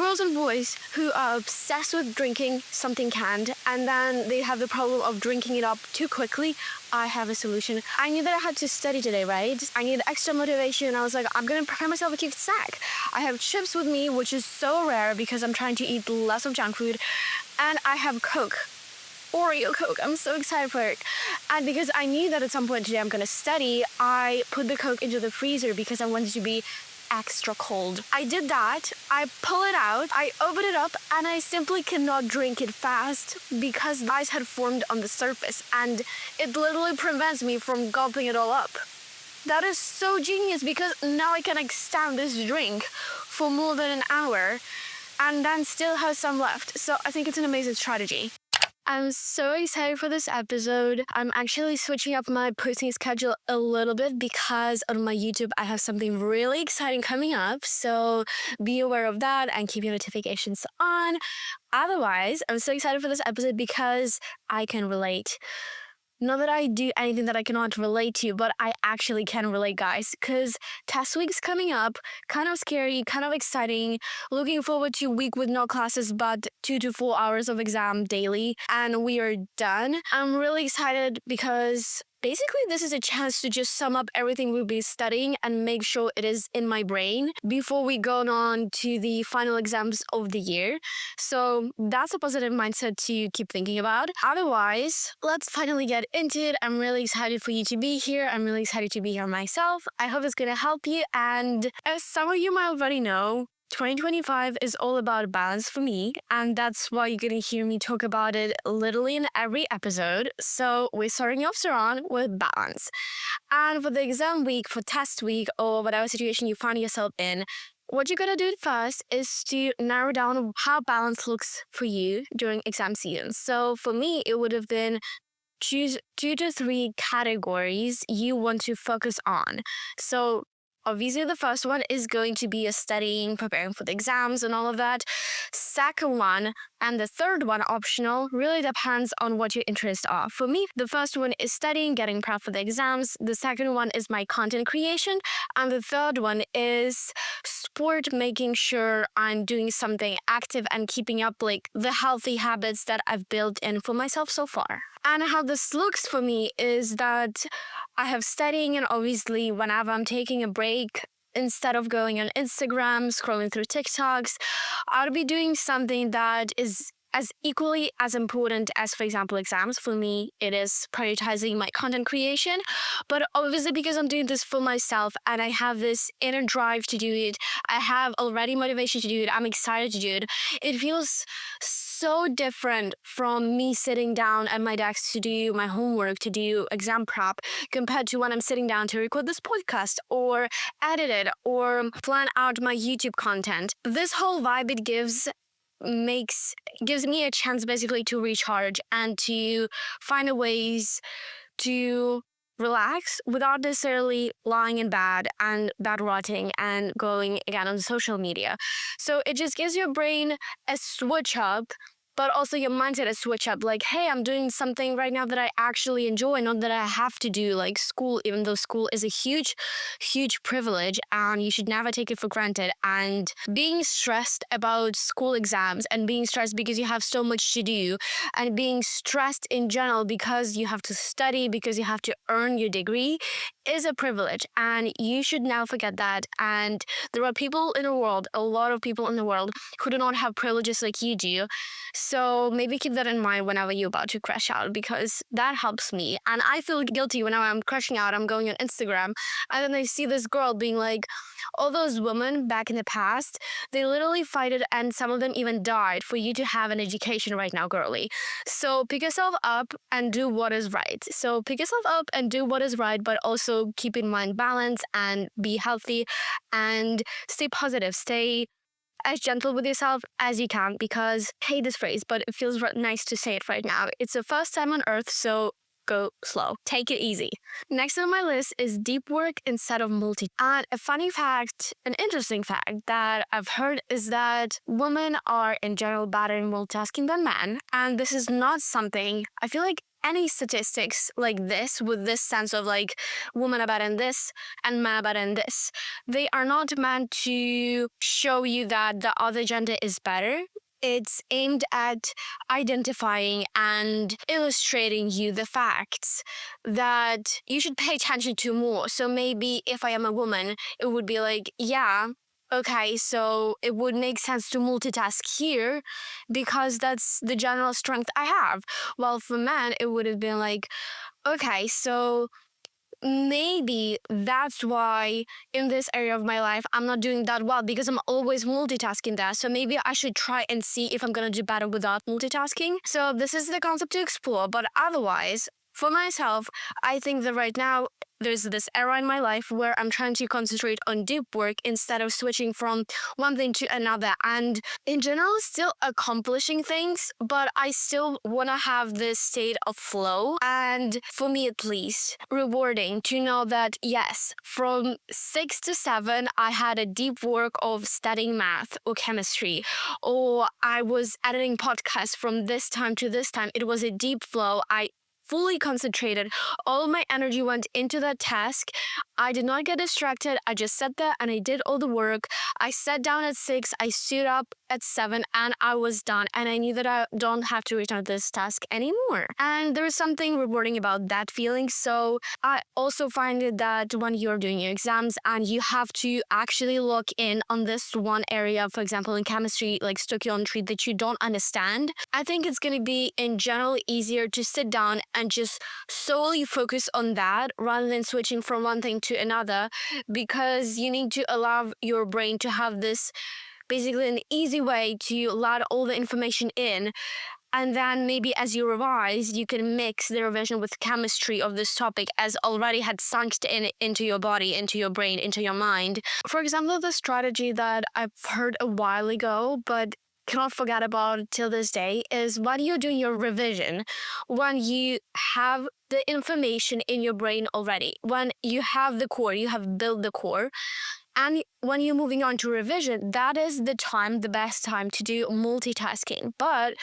girls and boys who are obsessed with drinking something canned and then they have the problem of drinking it up too quickly, I have a solution. I knew that I had to study today, right? I needed extra motivation. I was like, I'm gonna prepare myself a cute snack. I have chips with me, which is so rare because I'm trying to eat less of junk food. And I have Coke. Oreo Coke. I'm so excited for it. And because I knew that at some point today I'm gonna study, I put the Coke into the freezer because I wanted to be extra cold. I did that. I pull it out, I open it up, and I simply cannot drink it fast because ice had formed on the surface and it literally prevents me from gulping it all up. That is so genius because now I can extend this drink for more than an hour and then still have some left. So I think it's an amazing strategy. I'm so excited for this episode. I'm actually switching up my posting schedule a little bit because on my YouTube I have something really exciting coming up. So be aware of that and keep your notifications on. Otherwise, I'm so excited for this episode because I can relate. Not that I do anything that I cannot relate to, but I actually can relate, guys, because test week's coming up, kind of scary, kind of exciting, looking forward to a week with no classes but 2 to 4 hours of exam daily, and we are done. I'm really excited because basically this is a chance to just sum up everything we'll be studying and make sure it is in my brain before we go on to the final exams of the year. So that's a positive mindset to keep thinking about. Otherwise, let's finally get into it. I'm really excited for you to be here. I'm really excited to be here myself. I hope it's going to help you. And as some of you might already know, 2025 is all about balance for me, and that's why you're going to hear me talk about it literally in every episode. So we're starting off strong with balance. And for the exam week, for test week, or whatever situation you find yourself in, what you're going to do first is to narrow down how balance looks for you during exam season. So for me, it would have been choose 2 to 3 categories you want to focus on. So obviously, the first one is going to be studying, preparing for the exams and all of that. Second one and the third one, optional, really depends on what your interests are. For me, the first one is studying, getting prepped for the exams. The second one is my content creation. And the third one is sport, making sure I'm doing something active and keeping up like the healthy habits that I've built in for myself so far. And how this looks for me is that I have studying, and obviously whenever I'm taking a break, instead of going on Instagram, scrolling through TikToks, I'll be doing something that is as equally as important as, for example, exams. For me, it is prioritizing my content creation. But obviously, because I'm doing this for myself and I have this inner drive to do it, I have already motivation to do it, I'm excited to do it, it feels so different from me sitting down at my desk to do my homework, to do exam prep, compared to when I'm sitting down to record this podcast or edit it or plan out my YouTube content. This whole vibe it gives me a chance basically to recharge and to find a ways to relax without necessarily lying in bed and bed rotting and going again on social media. So it just gives your brain a switch up, but also your mindset a switch up. Like, hey, I'm doing something right now that I actually enjoy, not that I have to do, like school, even though school is a huge, huge privilege and you should never take it for granted. And being stressed about school exams and being stressed because you have so much to do and being stressed in general because you have to study, because you have to earn your degree is a privilege. And you should now forget that. And there are people in the world, a lot of people in the world who do not have privileges like you do. So maybe keep that in mind whenever you're about to crash out, because that helps me. And I feel guilty whenever I'm crashing out, I'm going on Instagram, and then I see this girl being like, all those women back in the past, they literally fight it, and some of them even died for you to have an education right now, girly. So pick yourself up and do what is right. So pick yourself up and do what is right, but also keep in mind balance and be healthy and stay positive. Stay as gentle with yourself as you can, because I hate this phrase, but it feels nice to say it right now. It's the first time on earth, so go slow. Take it easy. Next on my list is deep work instead of multi. And a funny fact, an interesting fact that I've heard is that women are in general better in multitasking than men. And this is not something, I feel like any statistics like this with this sense of like women are better in this and men are better in this. They are not meant to show you that the other gender is better. It's aimed at identifying and illustrating you the facts that you should pay attention to more. So maybe if I am a woman, it would be like, yeah, okay, so it would make sense to multitask here because that's the general strength I have. Well, for men, it would have been like, okay, so maybe that's why in this area of my life I'm not doing that well because I'm always multitasking that. So maybe I should try and see if I'm gonna do better without multitasking. So this is the concept to explore. But otherwise, for myself, I think that right now there's this era in my life where I'm trying to concentrate on deep work instead of switching from one thing to another. And in general, still accomplishing things, but I still want to have this state of flow. And for me, at least, rewarding to know that, yes, from 6 to 7, I had a deep work of studying math or chemistry, or I was editing podcasts from this time to this time. It was a deep flow. I fully concentrated. All of my energy went into that task. I did not get distracted. I just sat there and I did all the work. I sat down at 6, I stood up at 7, and I was done. And I knew that I don't have to return to this task anymore. And there is something rewarding about that feeling. So I also find it that when you're doing your exams and you have to actually look in on this one area, for example, in chemistry, like stoichiometry, that you don't understand, I think it's going to be in general easier to sit down and just solely focus on that rather than switching from one thing to another, because you need to allow your brain to have this basically an easy way to load all the information in. And then maybe as you revise, you can mix the revision with chemistry of this topic as already had sunk into your body, into your brain, into your mind. For example, the strategy that I've heard a while ago, but cannot forget about till this day, is when you're doing your revision, when you have the information in your brain already, when you have the core, you have built the core, and when you're moving on to revision, that is the time, the best time to do multitasking. But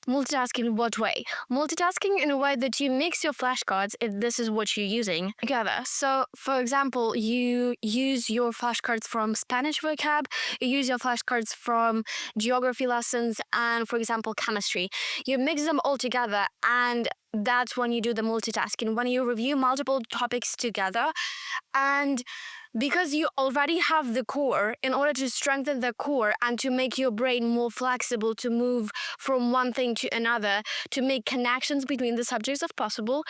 multitasking in what way? Multitasking in a way that you mix your flashcards, if this is what you're using, together. So, for example, you use your flashcards from Spanish vocab, you use your flashcards from geography lessons, and, for example, chemistry. You mix them all together, and that's when you do the multitasking, when you review multiple topics together. And because you already have the core, in order to strengthen the core and to make your brain more flexible to move from one thing to another, to make connections between the subjects if possible,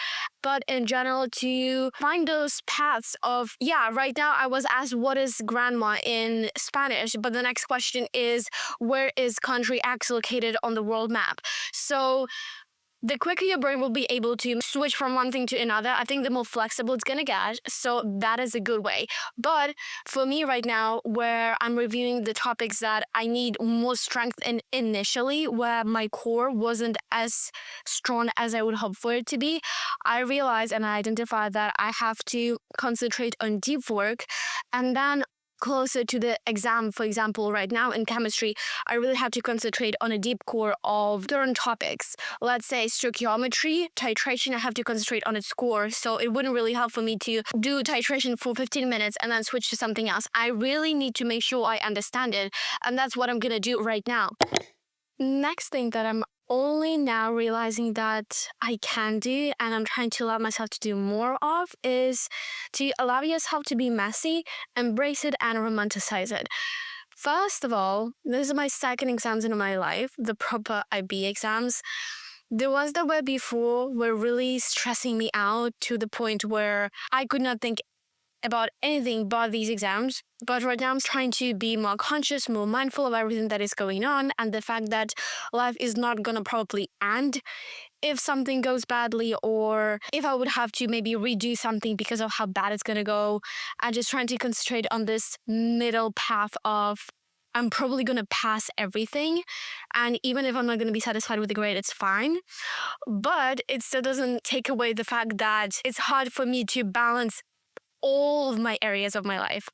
but in general to find those paths of, yeah, right now I was asked what is grandma in Spanish, but the next question is where is country X located on the world map? So the quicker your brain will be able to switch from one thing to another, I think the more flexible it's gonna get. So that is a good way. But for me right now, where I'm reviewing the topics that I need more strength in initially, where my core wasn't as strong as I would hope for it to be, I realized and I identified that I have to concentrate on deep work, and then closer to the exam, for example, right now in chemistry, I really have to concentrate on a deep core of certain topics. Let's say stoichiometry, titration, I have to concentrate on its core. So it wouldn't really help for me to do titration for 15 minutes and then switch to something else. I really need to make sure I understand it. And that's what I'm going to do right now. Next thing that I'm only now realizing that I can do and I'm trying to allow myself to do more of is to allow yourself to be messy, embrace it, and romanticize it. First of all, this is my second exams in my life, the proper IB exams. The ones that were before were really stressing me out to the point where I could not think about anything but these exams. But right now I'm trying to be more conscious, more mindful of everything that is going on, and the fact that life is not gonna probably end if something goes badly, or if I would have to maybe redo something because of how bad it's gonna go. I'm just trying to concentrate on this middle path of I'm probably gonna pass everything, and even if I'm not gonna be satisfied with the grade, it's fine. But it still doesn't take away the fact that it's hard for me to balance all of my areas of my life.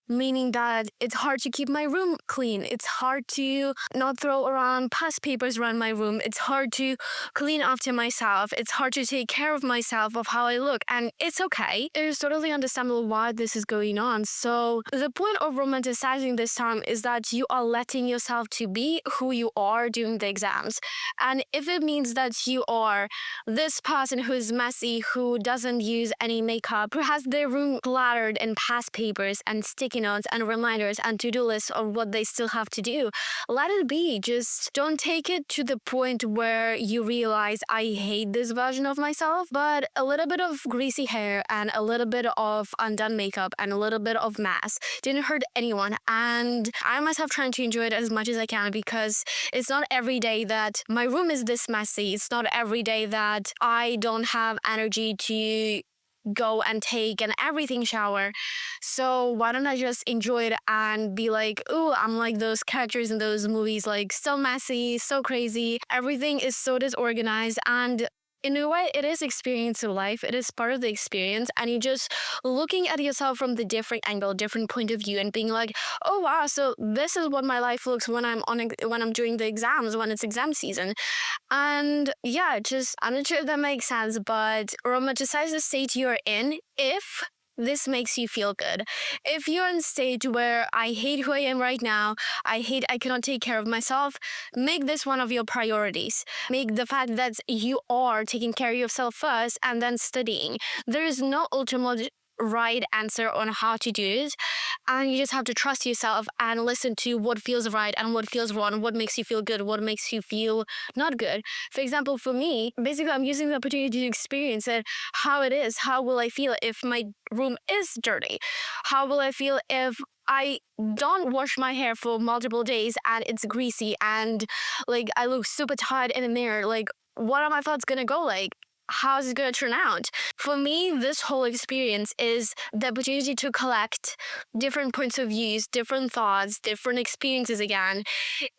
meaning that it's hard to keep my room clean. It's hard to not throw around past papers around my room. It's hard to clean after myself. It's hard to take care of myself, of how I look. And it's okay. It is totally understandable why this is going on. So the point of romanticizing this time is that you are letting yourself to be who you are during the exams. And if it means that you are this person who is messy, who doesn't use any makeup, who has their room cluttered in past papers and sticky notes and reminders and to-do lists of what they still have to do, let it be. Just don't take it to the point where you realize I hate this version of myself. But a little bit of greasy hair and a little bit of undone makeup and a little bit of mess didn't hurt anyone. And I myself trying to enjoy it as much as I can, because it's not every day that my room is this messy. It's not every day that I don't have energy to go and take an everything shower. So why don't I just enjoy it and be like, ooh, I'm like those characters in those movies, like so messy, so crazy. Everything is so disorganized. And in a way, it is experience of life. It is part of the experience. And you just looking at yourself from the different angle, different point of view, and being like, oh wow, so this is what my life looks when I'm doing the exams, when it's exam season. And yeah, just I'm not sure if that makes sense, but romanticize the state you're in if this makes you feel good. If you're in a state where I hate who I am right now, I cannot take care of myself, make this one of your priorities. Make the fact that you are taking care of yourself first and then studying. There is no ultimate right answer on how to do it, and you just have to trust yourself and listen to what feels right and what feels wrong, what makes you feel good, what makes you feel not good. For example, for me, basically I'm using the opportunity to experience it, how it is. How will I feel if my room is dirty? How will I feel if I don't wash my hair for multiple days and it's greasy and like I look super tired in the mirror? Like, what are my thoughts gonna go like? How's it going to turn out? For me, this whole experience is the opportunity to collect different points of views, different thoughts, different experiences again,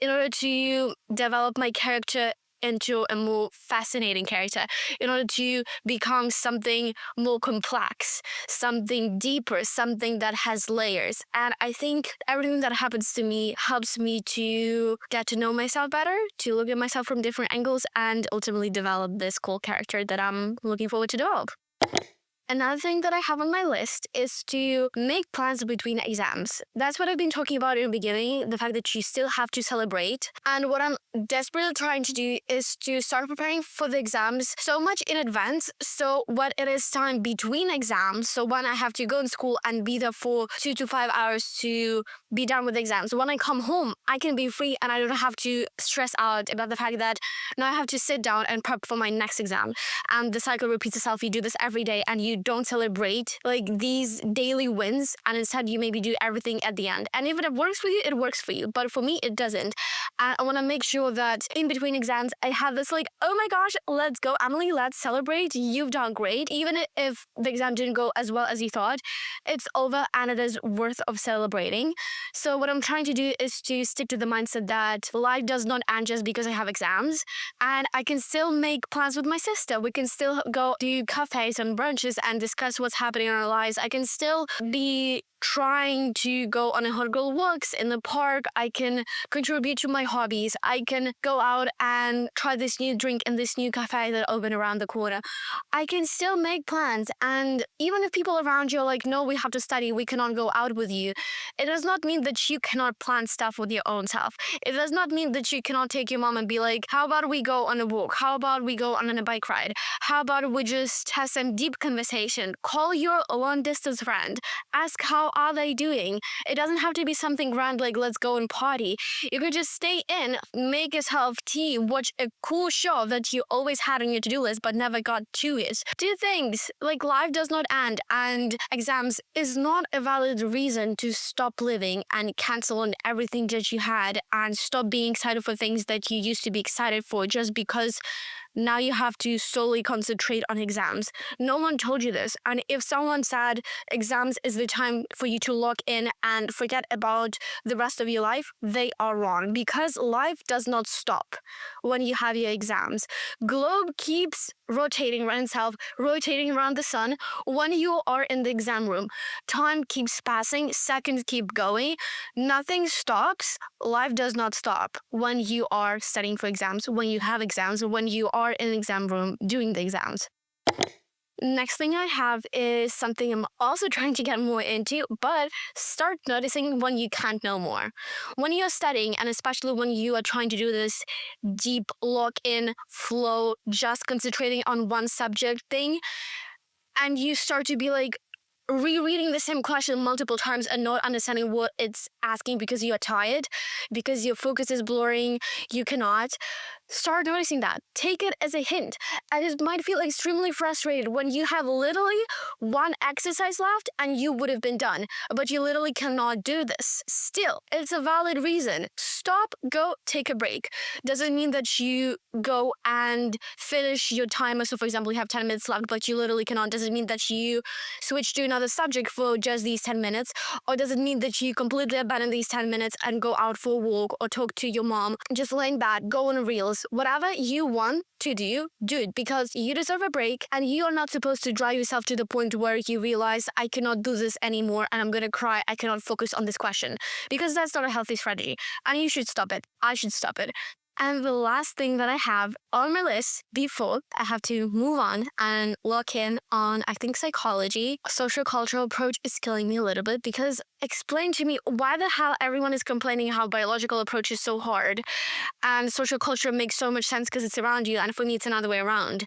in order to develop my character into a more fascinating character, in order to become something more complex, something deeper, something that has layers. And I think everything that happens to me helps me to get to know myself better, to look at myself from different angles, and ultimately develop this cool character that I'm looking forward to develop. Another thing that I have on my list is to make plans between exams. That's what I've been talking about in the beginning, the fact that you still have to celebrate. And what I'm desperately trying to do is to start preparing for the exams so much in advance. So when it is time between exams, so when I have to go in school and be there for 2 to 5 hours to be done with the exams, when I come home, I can be free and I don't have to stress out about the fact that now I have to sit down and prep for my next exam. And the cycle repeats itself. You do this every day and you don't celebrate like these daily wins, and instead you maybe do everything at the end. And if it works for you, it works for you. But for me, it doesn't. And I want to make sure that in between exams, I have this like, oh my gosh, let's go, Emily, let's celebrate. You've done great. Even if the exam didn't go as well as you thought, it's over and it is worth of celebrating. So what I'm trying to do is to stick to the mindset that life does not end just because I have exams, and I can still make plans with my sister. We can still go to cafes and brunches and discuss what's happening in our lives. I can still be trying to go on a hot girl walks in the park. I can contribute to my hobbies. I can go out and try this new drink in this new cafe that opened around the corner. I can still make plans. And even if people around you are like, no, we have to study, we cannot go out with you, it does not mean that you cannot plan stuff with your own self. It does not mean that you cannot take your mom and be like, how about we go on a walk? How about we go on a bike ride? How about we just have some deep conversation? Call your long distance friend. Ask how are they doing? It doesn't have to be something grand like let's go and party. You could just stay in, make yourself tea, watch a cool show that you always had on your to-do list but never got to it. Do things. Like, life does not end, and exams is not a valid reason to stop living and cancel on everything that you had and stop being excited for things that you used to be excited for just because now you have to solely concentrate on exams. No one told you this. And if someone said exams is the time for you to lock in and forget about the rest of your life, they are wrong, because life does not stop when you have your exams. Globe keeps rotating around itself, rotating around the sun when you are in the exam room. Time keeps passing, seconds keep going, nothing stops. Life does not stop when you are studying for exams, when you have exams, when you are in the exam room doing the exams. Next thing I have is something I'm also trying to get more into, but start noticing when you can't know more. When you're studying, and especially when you are trying to do this deep lock-in flow, just concentrating on one subject thing, and you start to be like rereading the same question multiple times and not understanding what it's asking because you are tired, because your focus is blurring, you cannot. Start noticing that. Take it as a hint. And it might feel extremely frustrated when you have literally one exercise left and you would have been done, but you literally cannot do this. Still, it's a valid reason. Stop, go, take a break. Doesn't mean that you go and finish your timer. So, for example, you have 10 minutes left, but you literally cannot. Doesn't mean that you switch to another subject for just these 10 minutes, or does it mean that you completely abandon these 10 minutes and go out for a walk or talk to your mom, just lay in bed, go on reels, whatever you want to do it, because you deserve a break, and you are not supposed to drive yourself to the point where you realize, I cannot do this anymore and I'm gonna cry, I cannot focus on this question, because that's not a healthy strategy, and you should stop it. I should stop it. And the last thing that I have on my list before I have to move on and lock in on, I think, psychology. Social cultural approach is killing me a little bit, because explain to me why the hell everyone is complaining how biological approach is so hard and social culture makes so much sense because it's around you, and for me it's another way around.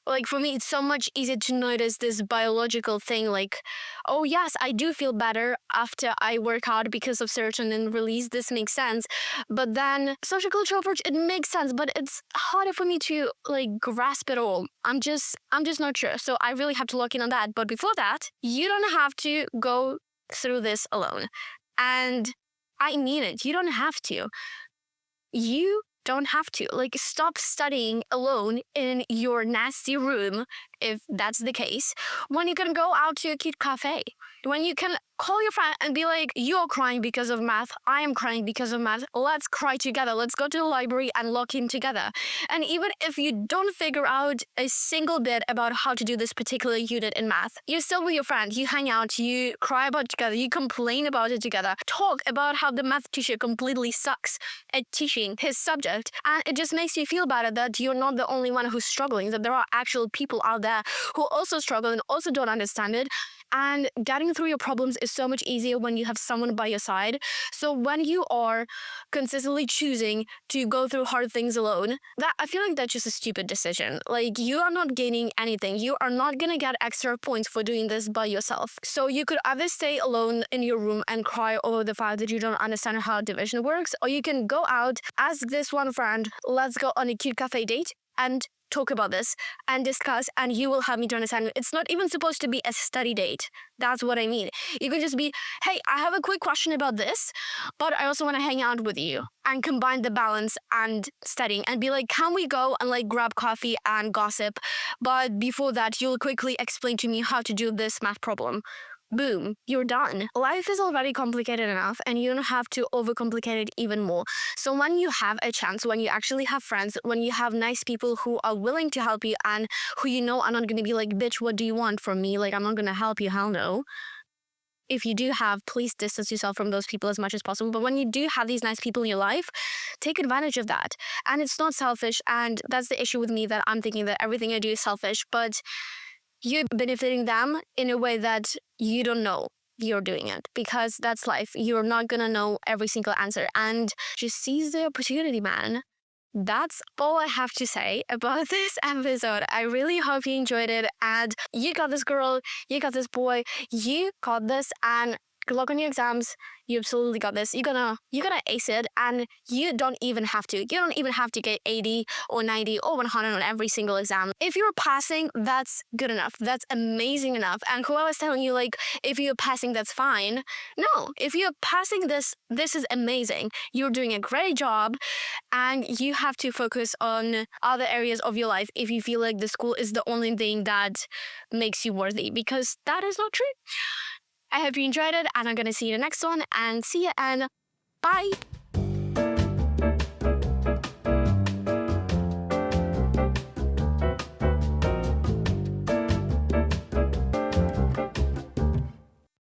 Like, for me, it's so much easier to notice this biological thing, like, oh yes, I do feel better after I work out because of serotonin release. This makes sense. But then social cultural approach, it makes sense, but it's harder for me to like grasp it all. I'm just not sure. So I really have to lock in on that. But before that, you don't have to go through this alone. And I mean it. You don't have to. You don't have to. Like, stop studying alone in your nasty room, if that's the case, when you can go out to a cute cafe, when you can call your friend and be like, you're crying because of math, I am crying because of math, let's cry together, let's go to the library and lock in together. And even if you don't figure out a single bit about how to do this particular unit in math, you're still with your friend, you hang out, you cry about it together, you complain about it together, talk about how the math teacher completely sucks at teaching his subject, and it just makes you feel better that you're not the only one who's struggling, that there are actual people out there who also struggle and also don't understand it. And getting through your problems is so much easier when you have someone by your side. So when you are consistently choosing to go through hard things alone, that I feel like that's just a stupid decision. Like, you are not gaining anything. You are not gonna get extra points for doing this by yourself. So you could either stay alone in your room and cry over the fact that you don't understand how division works, or you can go out, ask this one friend, let's go on a cute cafe date, and talk about this and discuss, and you will help me to understand. It's not even supposed to be a study date. That's what I mean. You could just be, hey, I have a quick question about this, but I also want to hang out with you, and combine the balance and studying and be like, can we go and like grab coffee and gossip? But before that, you'll quickly explain to me how to do this math problem. Boom, you're done. Life is already complicated enough, and you don't have to overcomplicate it even more. So when you have a chance, when you actually have friends, when you have nice people who are willing to help you and who you know are not going to be like, bitch, what do you want from me? Like, I'm not going to help you. Hell no. If you do have, please distance yourself from those people as much as possible. But when you do have these nice people in your life, take advantage of that. And it's not selfish. And that's the issue with me, that I'm thinking that everything I do is selfish. But you're benefiting them in a way that you don't know you're doing it, because that's life. You're not gonna know every single answer, and just seize the opportunity, man. That's all I have to say about this episode. I really hope you enjoyed it, and you got this, girl, you got this, boy, you got this, and Good luck on your exams. You absolutely got this. You're gonna ace it, and you don't even have to. You don't even have to get 80 or 90 or 100 on every single exam. If you're passing, that's good enough. That's amazing enough. And whoever's telling you like if you're passing, that's fine. No, if you're passing, this is amazing. You're doing a great job, and you have to focus on other areas of your life if you feel like the school is the only thing that makes you worthy, because that is not true. I hope you enjoyed it, and I'm gonna see you in the next one, and see ya, and bye.